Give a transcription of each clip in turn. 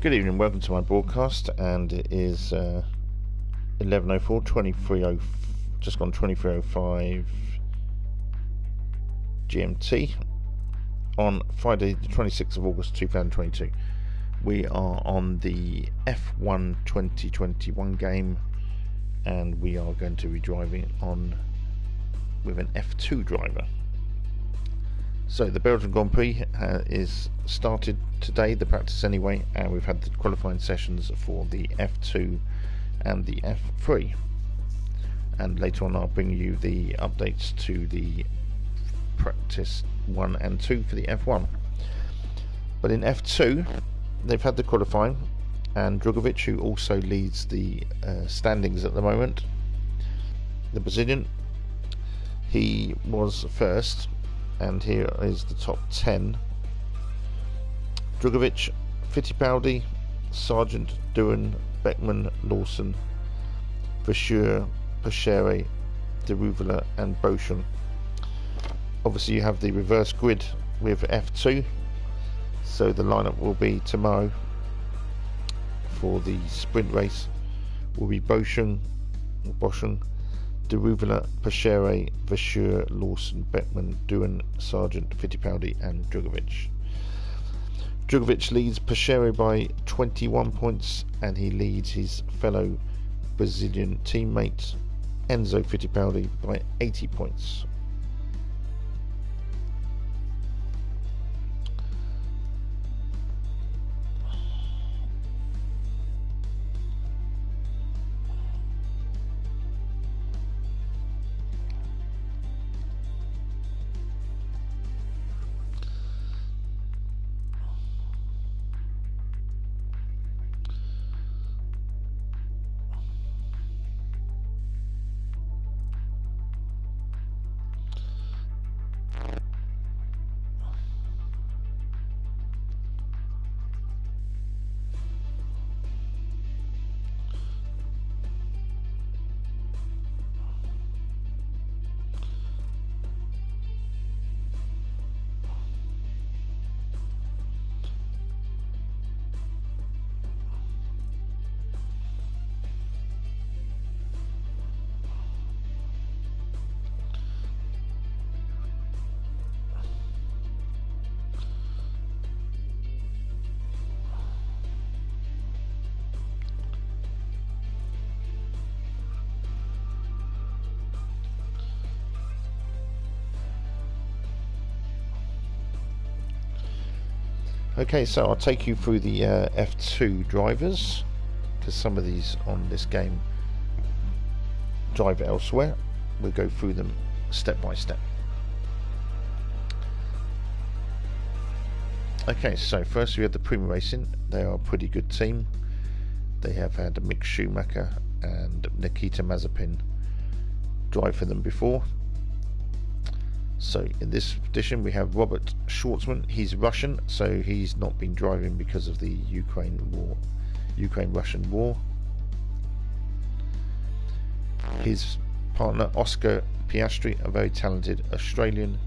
Good evening, welcome to my broadcast, and it is 11:04, 23:00, just gone 23:05 GMT on Friday, the 26th of August 2022. We are on the F1 2021 game, and we are going to be driving on with an F2 driver. So the Belgian Grand Prix is started today, the practice anyway, and we've had the qualifying sessions for the F2 and the F3. And later on I'll bring you the updates to the practice 1 and 2 for the F1. But in F2, they've had the qualifying, and Drugovich, who also leads the standings at the moment, the Brazilian, he was first. And here is the top 10. Drugovich, Fittipaldi, Sargent, Doohan, Beckman, Lawson, Verschure, Pachere, De Ruvela and Boschen. Obviously you have the reverse grid with F2, so the lineup will be tomorrow for the sprint race will be Boschen, De Ruvela, Pachere, Verschure, Lawson, Beckman, Doohan, Sargent, Fittipaldi and Drugovich. Drugovich leads Pachere by 21 points, and he leads his fellow Brazilian teammate Enzo Fittipaldi by 80 points. Okay, so I'll take you through the F2 drivers, because some of these on this game drive elsewhere. We'll go through them step by step. Okay, so first we have the Prima Racing. They are a pretty good team. They have had Mick Schumacher and Nikita Mazepin drive for them before. So in this edition we have Robert Schwartzman. He's Russian, so he's not been driving because of the Ukraine-Russian war. His partner Oscar Piastri, a very talented Australian.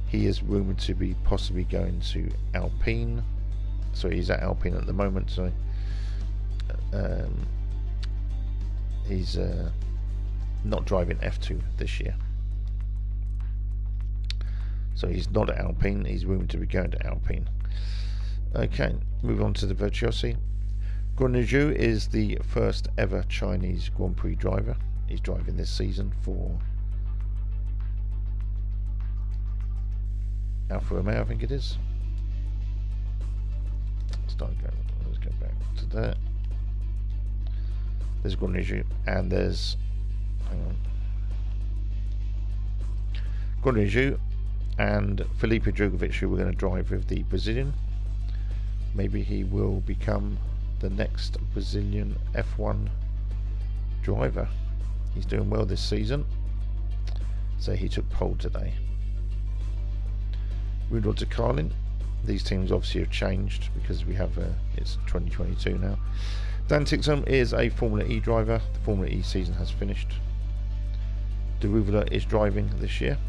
He is rumoured to be possibly going to Alpine. So he's at Alpine at the moment. So he's not driving F2 this year. So he's not at Alpine, he's rumoured to be going to Alpine. Okay, move on to the Virtuosi. Guanaju is the first ever Chinese Grand Prix driver. He's driving this season for Alfa Romeo, I think it is. Let's go back to that. There's Guanaju, and there's Guanaju and Felipe Drugovich, who we're going to drive with the Brazilian. Maybe he will become the next Brazilian F1 driver. He's doing well this season, so he took pole today. Rudolf de Carlin. These teams obviously have changed because we have it's 2022 now. Dan Tixum is a Formula E driver. The Formula E season has finished. De Ruvela is driving this year.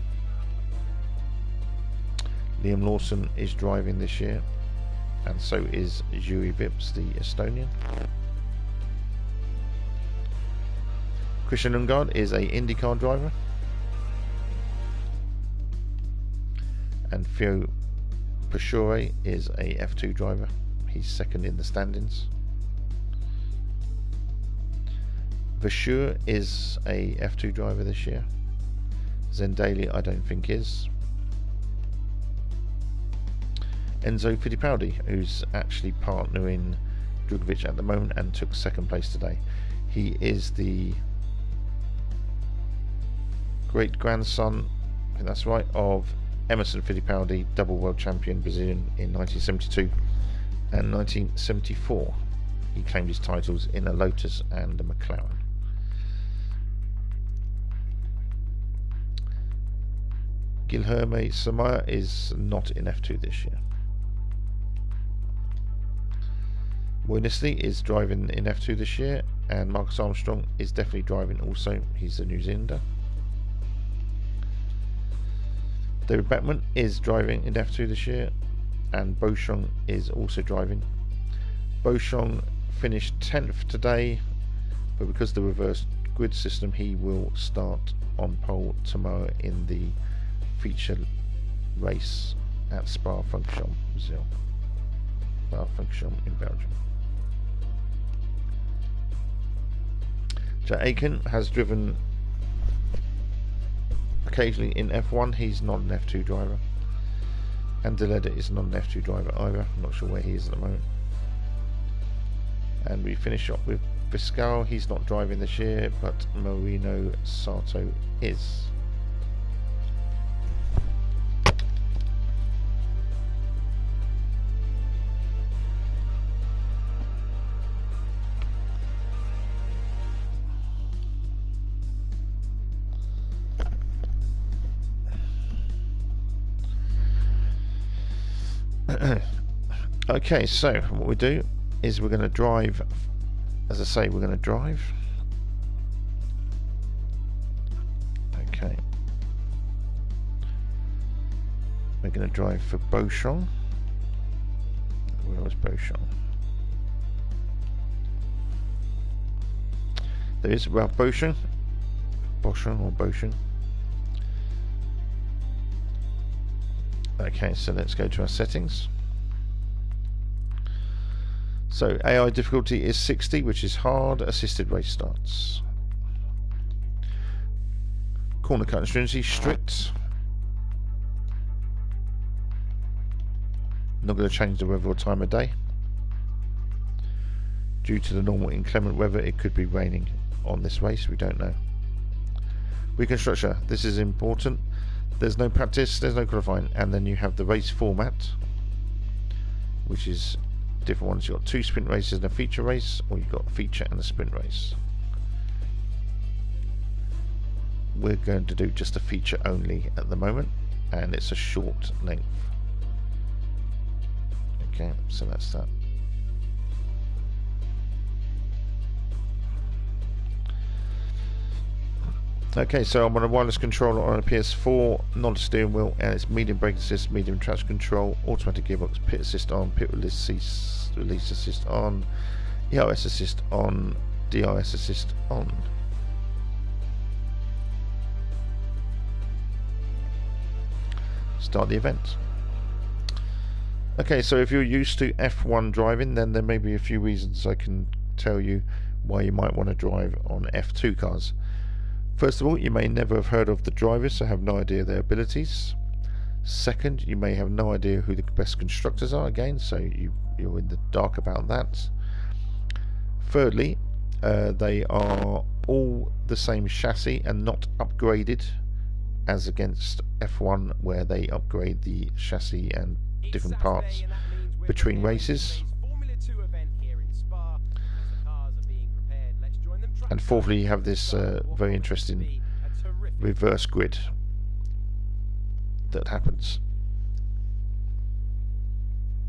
Liam Lawson is driving this year. and so is Yuri Vips, the Estonian. Christian Lundgaard is a IndyCar driver, and Theo Pashore is a F2 driver. He's second in the standings. Vashure is a F2 driver this year. Zendali I don't think is. Enzo Fittipaldi, who's actually partnering Drugovic at the moment and took second place today. He is the great grandson, I think that's right, of Emerson Fittipaldi, double world champion Brazilian in 1972 and 1974. He claimed his titles in a Lotus and a McLaren. Guilherme Samaya is not in F2 this year. Moynisley is driving in F2 this year, and Marcus Armstrong is definitely driving also. He's a New Zealander. David Beckman is driving in F2 this year, and Beauchamp is also driving. Beauchamp finished 10th today, but because of the reverse grid system, he will start on pole tomorrow in the feature race at Spa-Francorchamps, Brazil. Spa-Francorchamps in Belgium. Jack Aiken has driven occasionally in F1. He's not an F2 driver, and Deleda is not an F2 driver either. I'm not sure where he is at the moment. And we finish up with Viscal. He's not driving this year, but Marino Sato is. Okay, so what we do is we're going to drive, as I say, we're going to drive. Okay. We're going to drive for Beauchamp. Where was Beauchamp? There is Ralph Beauchamp. Beauchamp or Beauchamp. Okay, so let's go to our settings. So AI difficulty is 60, which is hard. Assisted race starts. Corner cut and stringency strict. Not going to change the weather or time of day. Due to the normal inclement weather, it could be raining on this race. We don't know. Weekend structure. This is important. There's no practice, there's no qualifying, and then you have the race format, which is different ones. You've got 2 sprint races and a feature race, or you've got a feature and a sprint race. We're going to do just a feature only at the moment, and it's a short length. Okay, so that's that. Okay, so I'm on a wireless controller on a PS4, not a steering wheel, and it's medium brake assist, medium traction control, automatic gearbox, pit assist on, pit release assist on, ERS assist on, DRS assist on. Start the event. Okay, so if you're used to F1 driving, then there may be a few reasons I can tell you why you might want to drive on F2 cars. First of all, you may never have heard of the drivers, so have no idea their abilities. Second, you may have no idea who the best constructors are, again, so you're in the dark about that. Thirdly, they are all the same chassis and not upgraded, as against F1 where they upgrade the chassis and different parts between races. And fourthly, you have this very interesting reverse grid that happens.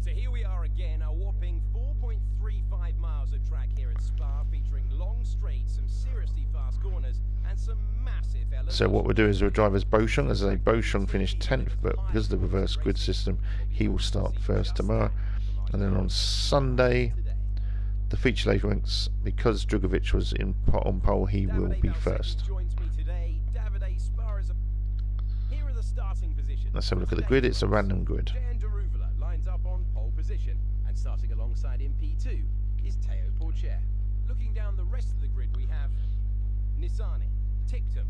So here we are again, a whopping 4.35 miles of track here at Spa, featuring long straights, some seriously fast corners, and some massive elements. So what we'll do is we'll drive as Beauchamp. As I say, Beauchamp finished 10th, but because of the reverse grid system, he will start first tomorrow. And then on Sunday, the feature late ranks, because Drugovic was on pole, he will be first. Let's have a look at the grid. It's a random grid. Lines up on pole position, and starting alongside him P2 is Teo Porcher. Looking down the rest of the grid, we have Nissani, Tictum,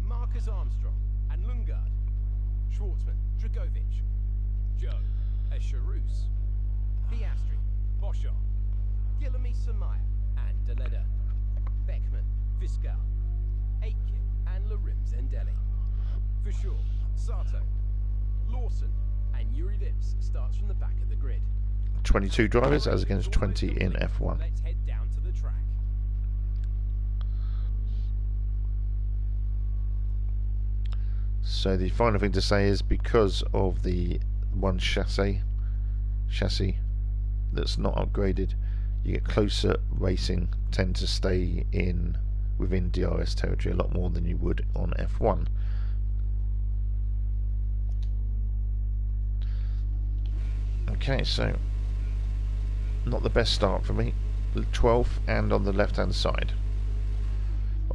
Marcus Armstrong, and Lundgaard, Schwartzman, Drugovic, Joe, Escherus, Piastri, Boschon, Guilherme Samaya, and Deleda, Beckman, Viscal, Aitken, and Larim Zendelli. For sure, Sato, Lawson, and Yuri Vips starts from the back of the grid. 22 drivers as against 20 in F1. Let's head down to the track. So the final thing to say is, because of the one chassis that's not upgraded, you get closer racing tend to stay within DRS territory a lot more than you would on F1. Okay, so not the best start for me. 12th and on the left hand side.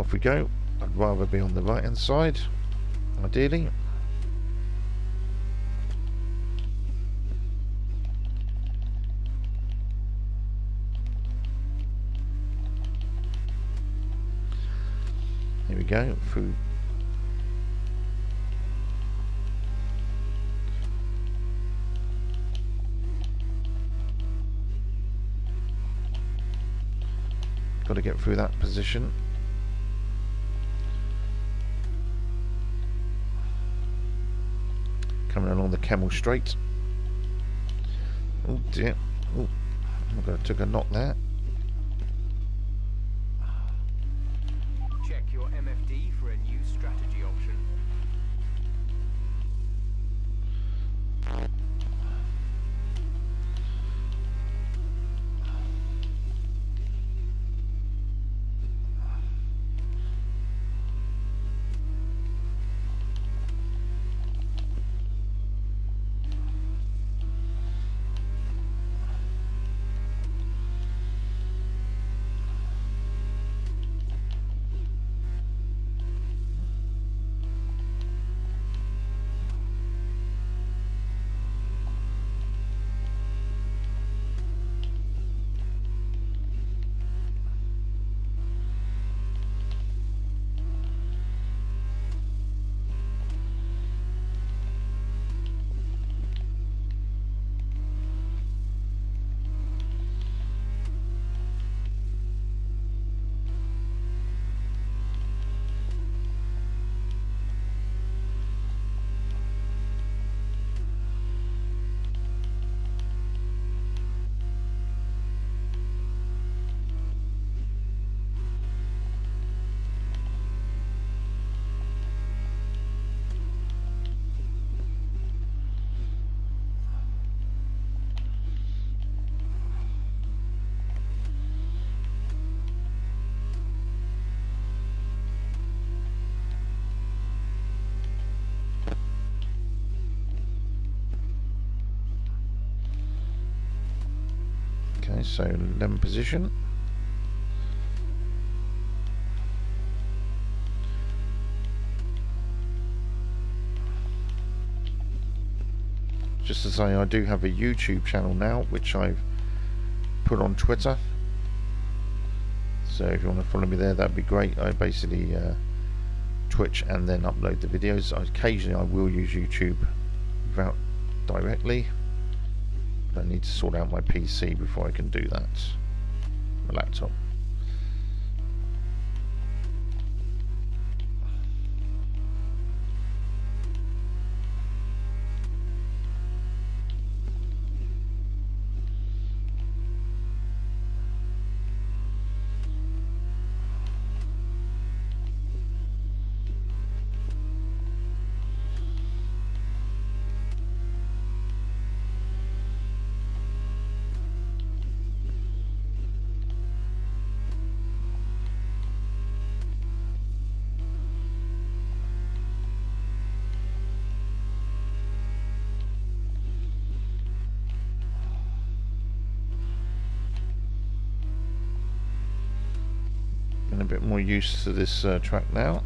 Off we go. I'd rather be on the right hand side, ideally. Here we go, through got to get through that position. Coming along the Kemmel Straight. Oh dear. Oh, I took a knock there. Check your MFD for a new strategy option. Okay, so 11th position. Just to say, I do have a YouTube channel now, which I've put on Twitter. So if you want to follow me there, that'd be great. I basically Twitch and then upload the videos. Occasionally I will use YouTube without directly. I need to sort out my PC before I can do that. My laptop. a bit more used to this track now.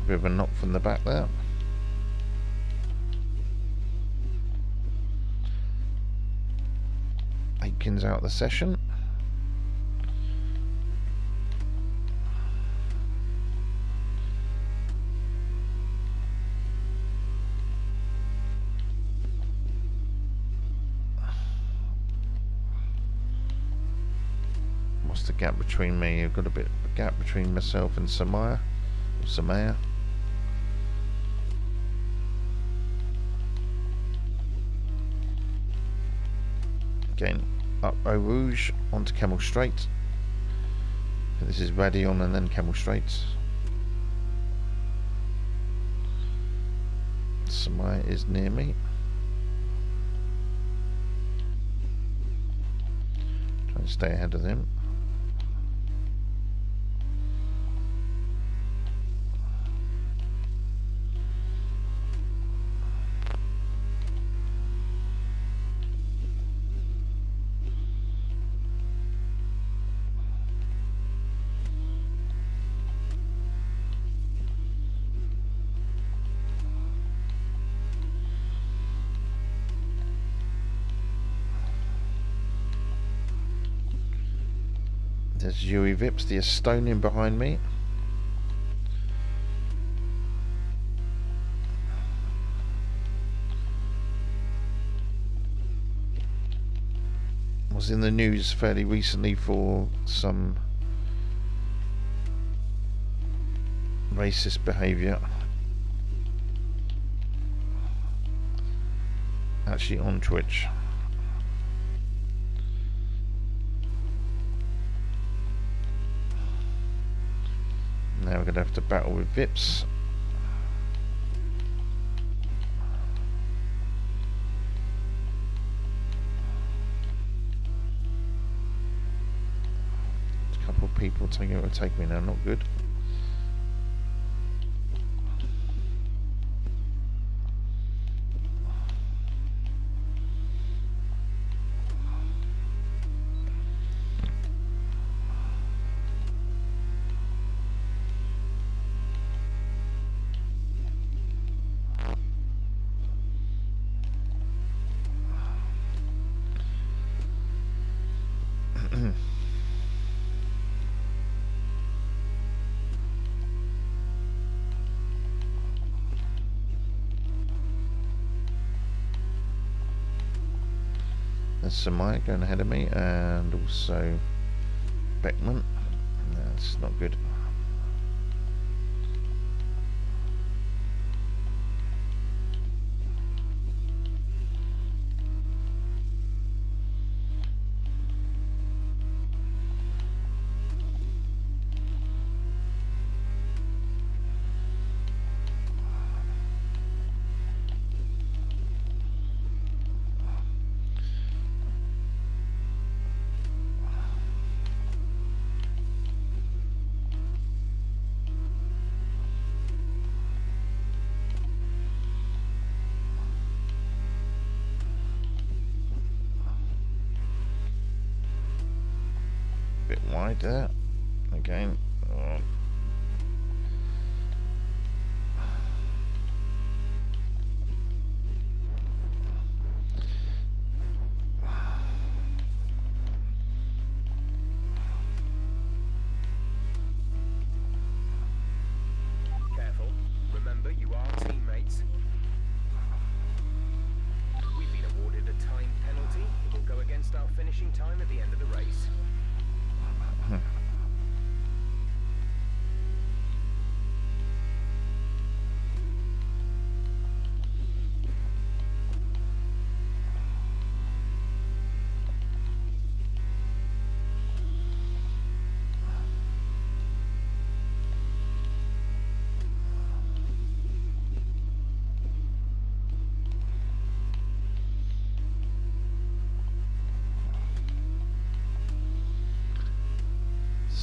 Bit of a knock from the back there. Aiken's out of the session. What's the gap between me? I've got a bit of a gap between myself and Samaya. Again, up Eau Rouge onto Camel Straight. This is Radion and then Camel Straight. Samaya is near me. Trying to stay ahead of them. There's Yui Vips, the Estonian behind me. Was in the news fairly recently for some racist behaviour. Actually on Twitch. Now we're going to have to battle with Vips. A couple of people taking it to take me now, not good. There's Samaya going ahead of me, and also Beckman. That's not good. Bit wide there. Again. Oh. Careful. Remember, you are teammates. We've been awarded a time penalty that will go against our finishing time at the end of the race.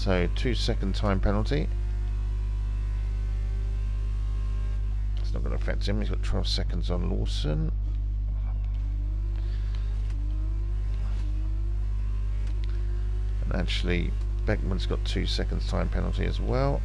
So 2-second time penalty. It's not going to affect him. He's got 12 seconds on Lawson. And actually Beckman's got 2 seconds time penalty as well.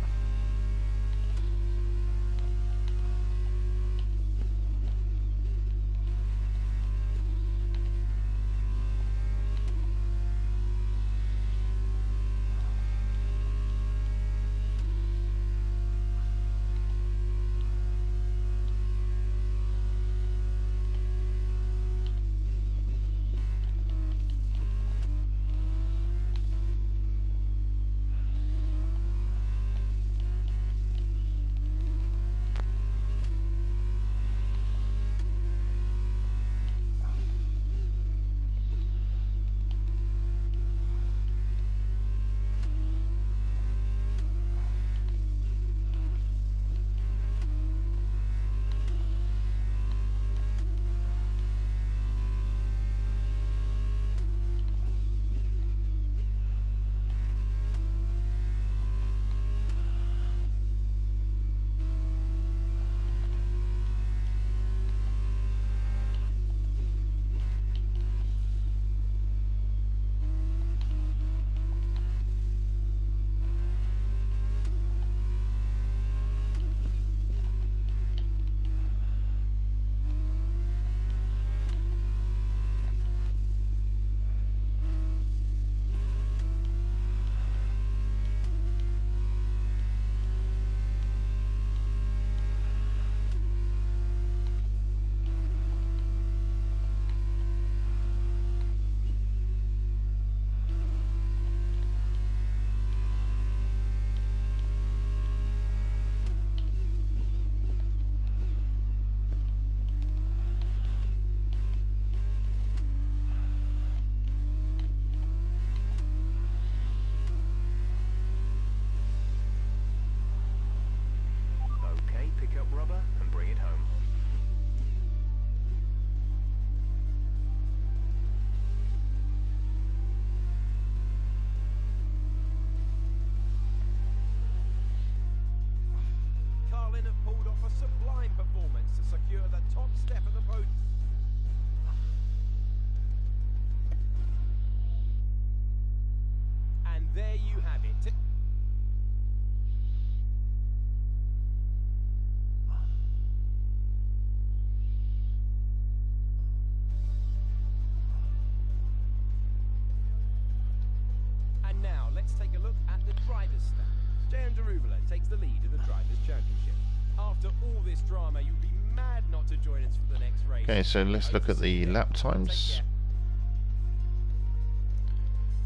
takes the lead in the Drivers' Championship. After all this drama, you'd be mad not to join us for the next race. Okay, so let's look at the lap times.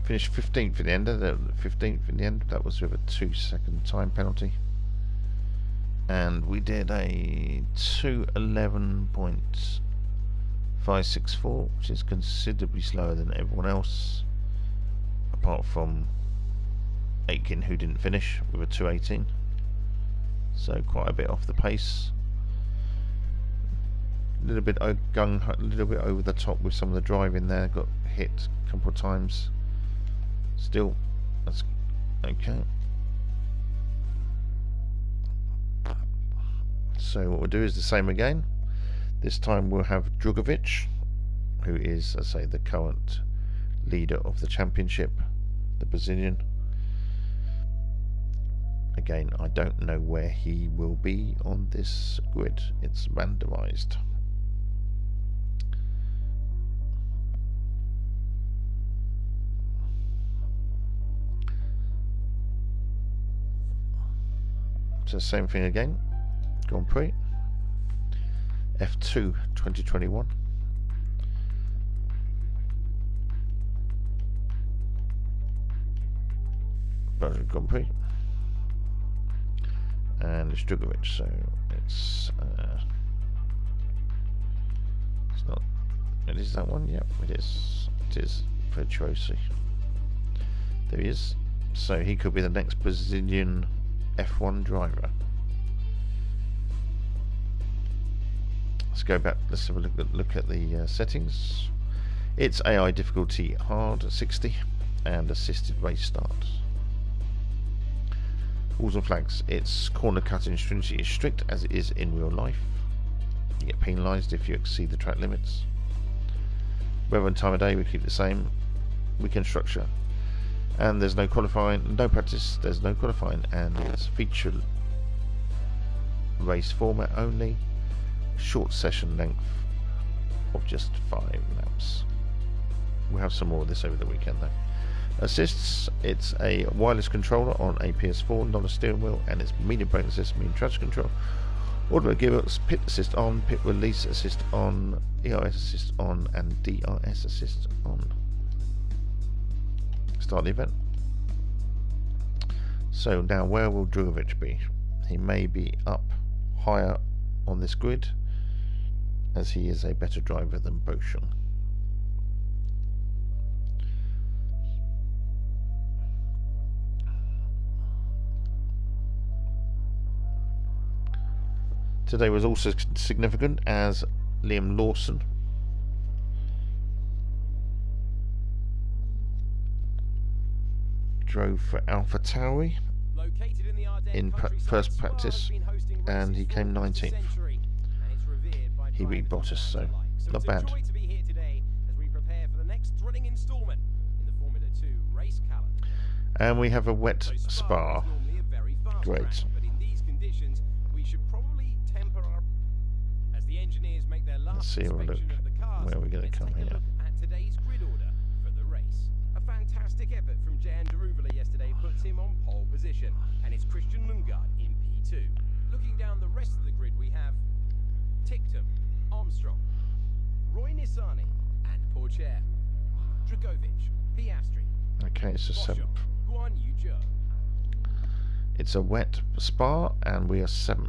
Finished 15th in the end. 15th in the end. That was with a 2-second time penalty. And we did a 2:11.564, which is considerably slower than everyone else, apart from Aitken, who didn't finish with a 2:18. So quite a bit off the pace. A little bit a little bit over the top with some of the driving there. Got hit a couple of times. Still, that's okay. So what we'll do is the same again. This time we'll have Drugovic, who is, as I say, the current leader of the championship, the Brazilian. Again, I don't know where he will be on this grid. It's randomized. So same thing again. Grand Prix F2 2021. Belgian Grand Prix. And it's Drugovic, so it's not. It is that one. Yep, it is. It is Virtuosi. There he is. So he could be the next Brazilian F1 driver. Let's go back. Let's have a look at the settings. It's AI difficulty hard 60 and assisted race start. Rules and flags. Its corner cutting stringency is strict as it is in real life. You get penalised if you exceed the track limits. Weather and time of day we keep the same. Weekend structure. And there's no qualifying, no practice, there's no qualifying, and it's feature race format only. Short session length of just 5 laps. We'll have some more of this over the weekend though. Assists, it's a wireless controller on a PS4, not a steering wheel, and it's medium brake assist, medium traction control, automatic gearbox, pit assist on, pit release assist on, ERS assist on, and DRS assist on. Start the event. So now where will Drugovich be? He may be up higher on this grid, as he is a better driver than Beauchamp. Today was also significant as Liam Lawson drove for AlphaTauri in first practice, and he came 19th. He beat Bottas, so not bad. And we have a wet Spa. Great. Let's see, we'll look where we're going to come here. Fantastic effort from Jan Deruvali yesterday puts him on pole position, and it's Christian Lundgaard in P2. Looking down the rest of the grid, we have Ticktum, Armstrong, Roy Nissany, and Pourchaire, Dragovic, Piastri. Okay, it's a 7th. Guan Yu Zhou. It's a wet Spa, and we are 7th.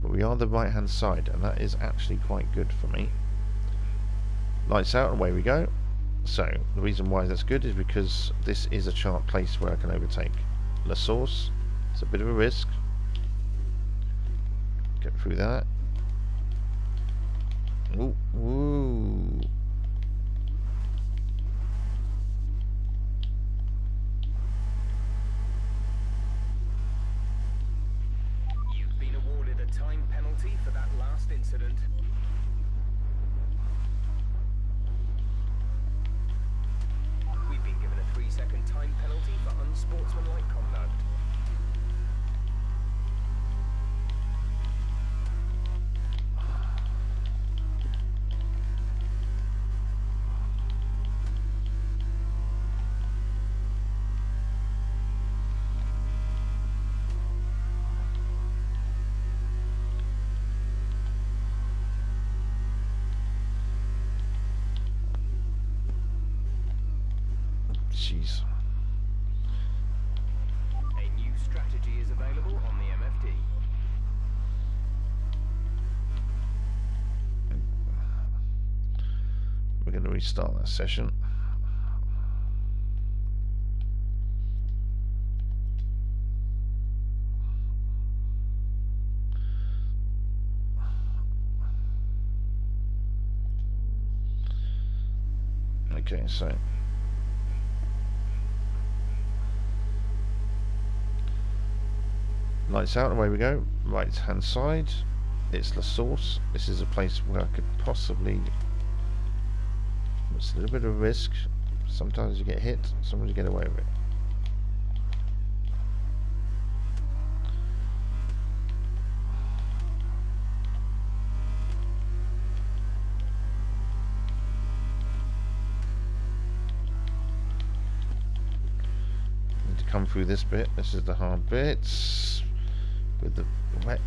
But we are the right hand side, and that is actually quite good for me. Lights out, and away we go. So the reason why that's good is because this is a chart place where I can overtake La Source. It's a bit of a risk. Get through that. Ooh, ooh. You've been awarded a time penalty for that last incident. We've been given a 3-second time penalty for unsportsmanlike conduct. Jeez. A new strategy is available on the MFD. We're going to restart that session. Okay, so lights out, away we go. Right hand side, it's La Source. This is a place where I could possibly, it's a little bit of a risk. Sometimes you get hit, sometimes you get away with it. Need to come through this bit. This is the hard bits with the wet.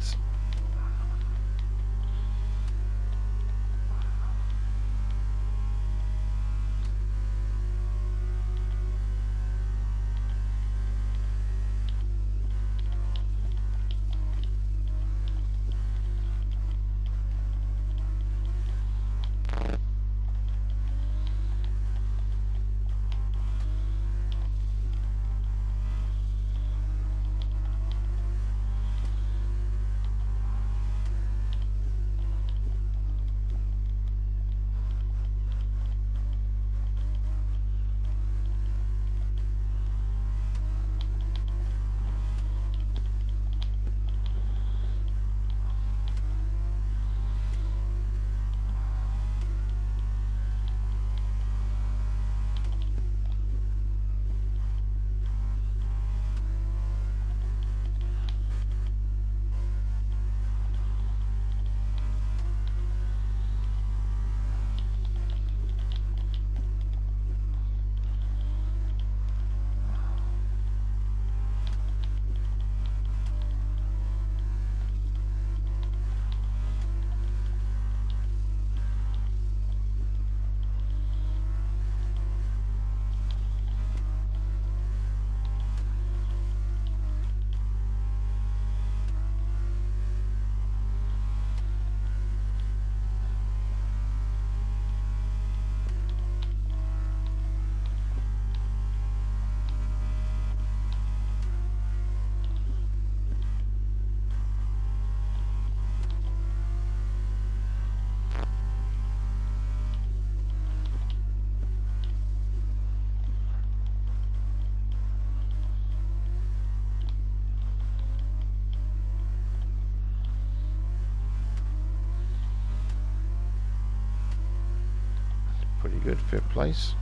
good, 5th place.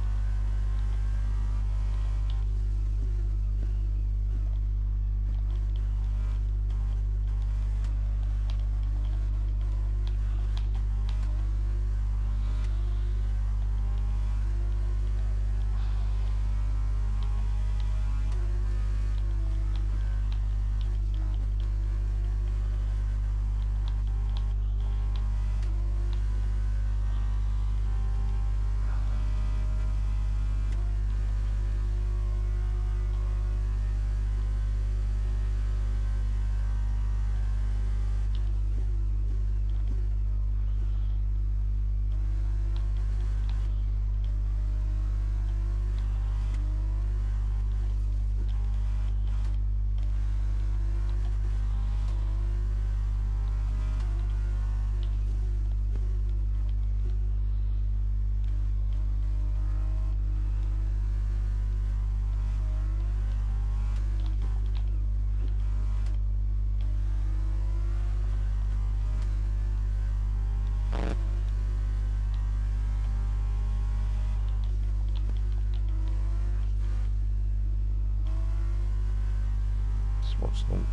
Schwartzman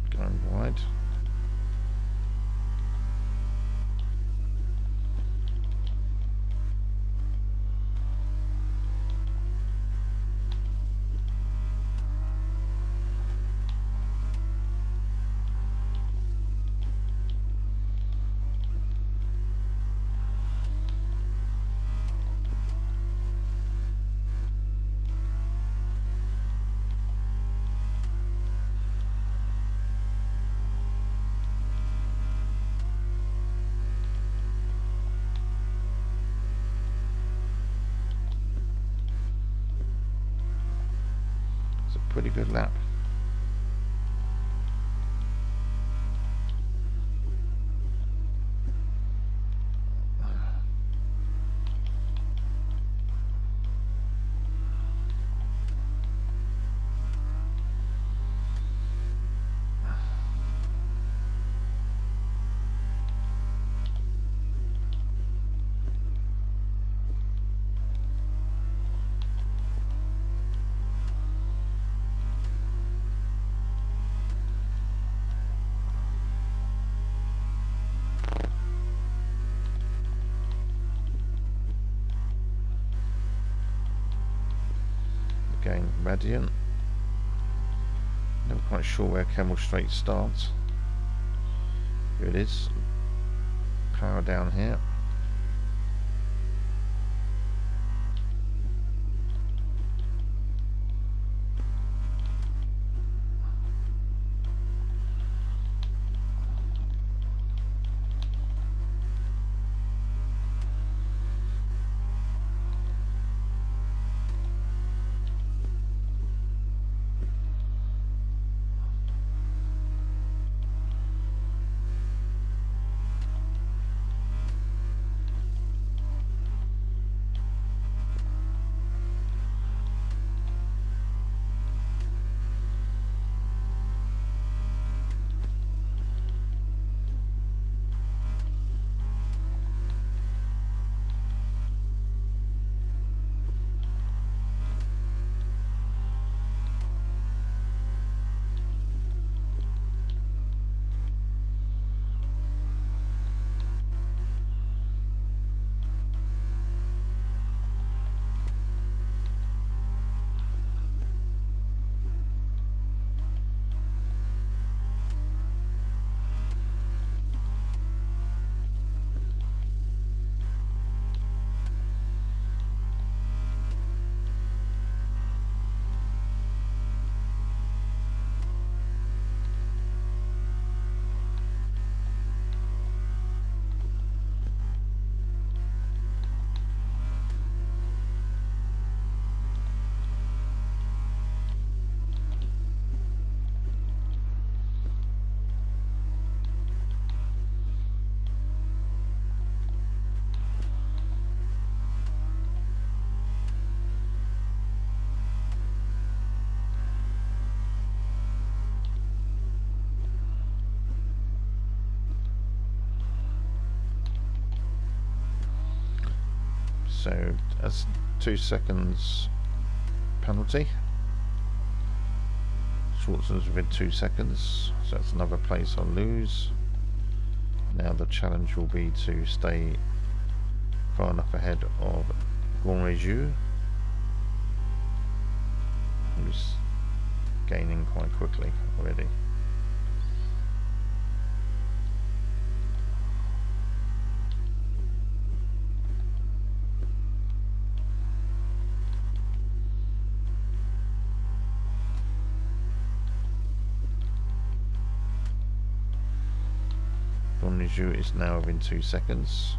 going wide. It's a pretty good lap. Again, Radiant. Never quite sure where Camel Straight starts. Here it is. Power down here. So that's 2 seconds penalty. Schwartzman's within 2 seconds, so that's another place I'll lose. Now the challenge will be to stay far enough ahead of Gonreju, who's gaining quite quickly already. Gonreju is now within 2 seconds.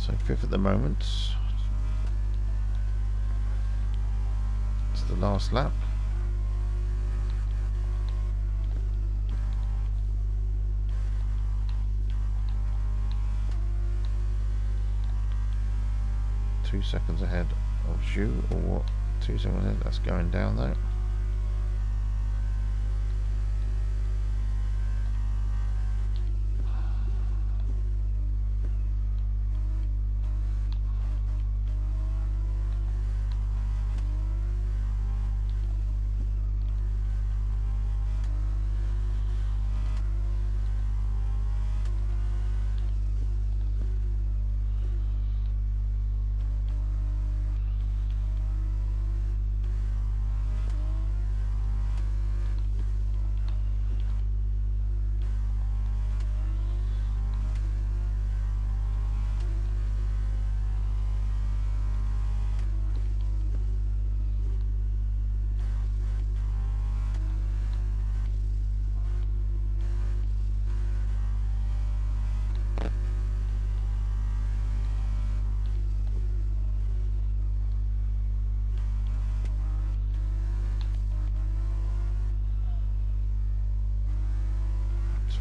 So 5th at the moment. It's the last lap. Two seconds ahead of Zhu, or what? 2 seconds ahead. That's going down though.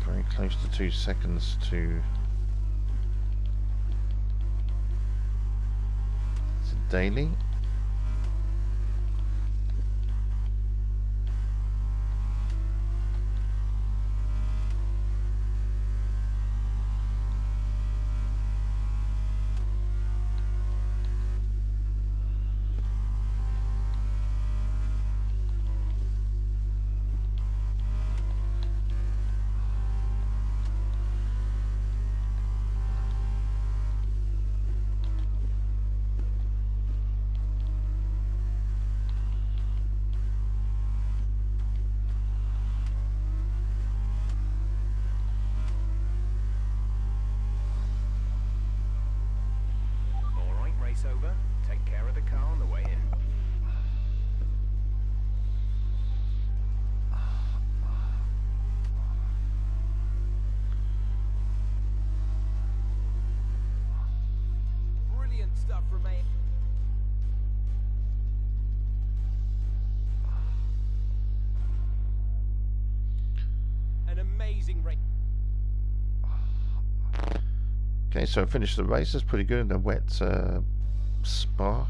Very close to 2 seconds to Daly. stuff from A. An amazing race. Okay, so I finished the race. That's pretty good in a wet spa.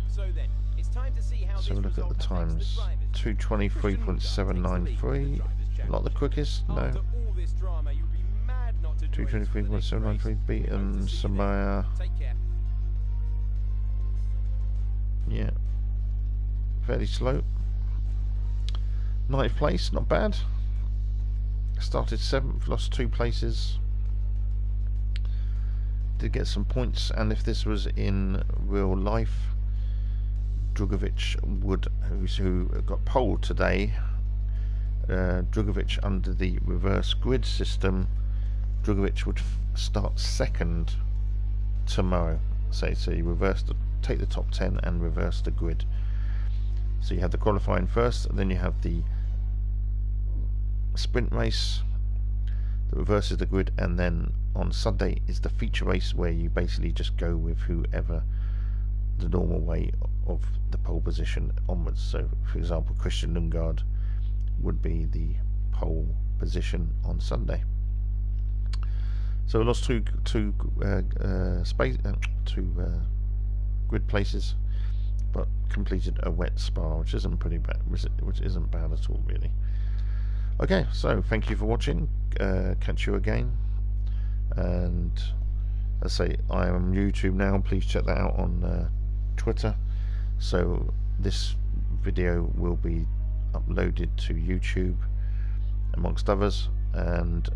So then, it's time to see how So this look at the times. 2:23.793. Not the quickest, no. After all this drama, you'd be mad not to join us for the next 2:23.793. race. Beaten Hope to see you there. Samaya. Take care. Yeah. Fairly slow. 9th place, not bad. Started 7th, lost 2 places. Did get some points, and if this was in real life, Drugovic would, who got pole today, Drugovic under the reverse grid system, Drugovic would start 2nd tomorrow. So you reverse take the top 10 and reverse the grid. So you have the qualifying first, and then you have the sprint race that reverses the grid, and then on Sunday is the feature race where you basically just go with whoever the normal way of the pole position onwards. So for example, Christian Lundgaard would be the pole position on Sunday. So we lost two grid places, but completed a wet spa, which isn't pretty bad, which isn't bad at all really. Okay, so thank you for watching. Catch you again, and as I say, I am on YouTube now. Please check that out on Twitter. So this video will be uploaded to YouTube amongst others, and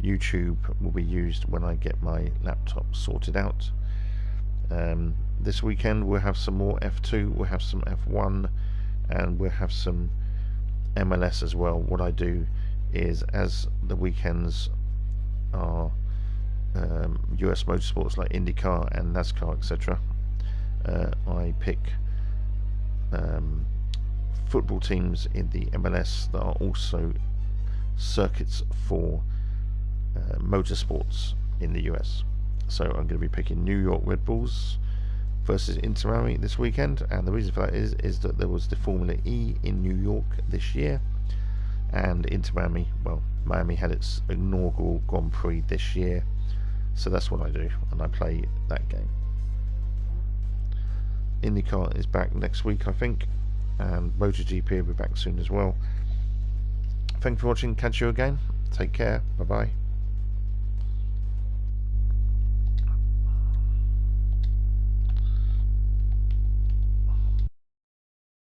YouTube will be used when I get my laptop sorted out. This weekend we'll have some more F2, we'll have some F1, and we'll have some MLS as well. What I do is, as the weekends are US motorsports like IndyCar and NASCAR, etc., I pick football teams in the MLS that are also circuits for motorsports in the US. So I'm going to be picking New York Red Bulls versus Inter Miami this weekend, and the reason for that is that there was the Formula E in New York this year, and Inter Miami, well, Miami had its inaugural Grand Prix this year, so that's what I do, and I play that game. IndyCar is back next week, I think, and MotoGP will be back soon as well. Thanks for watching. Catch you again. Take care. Bye bye.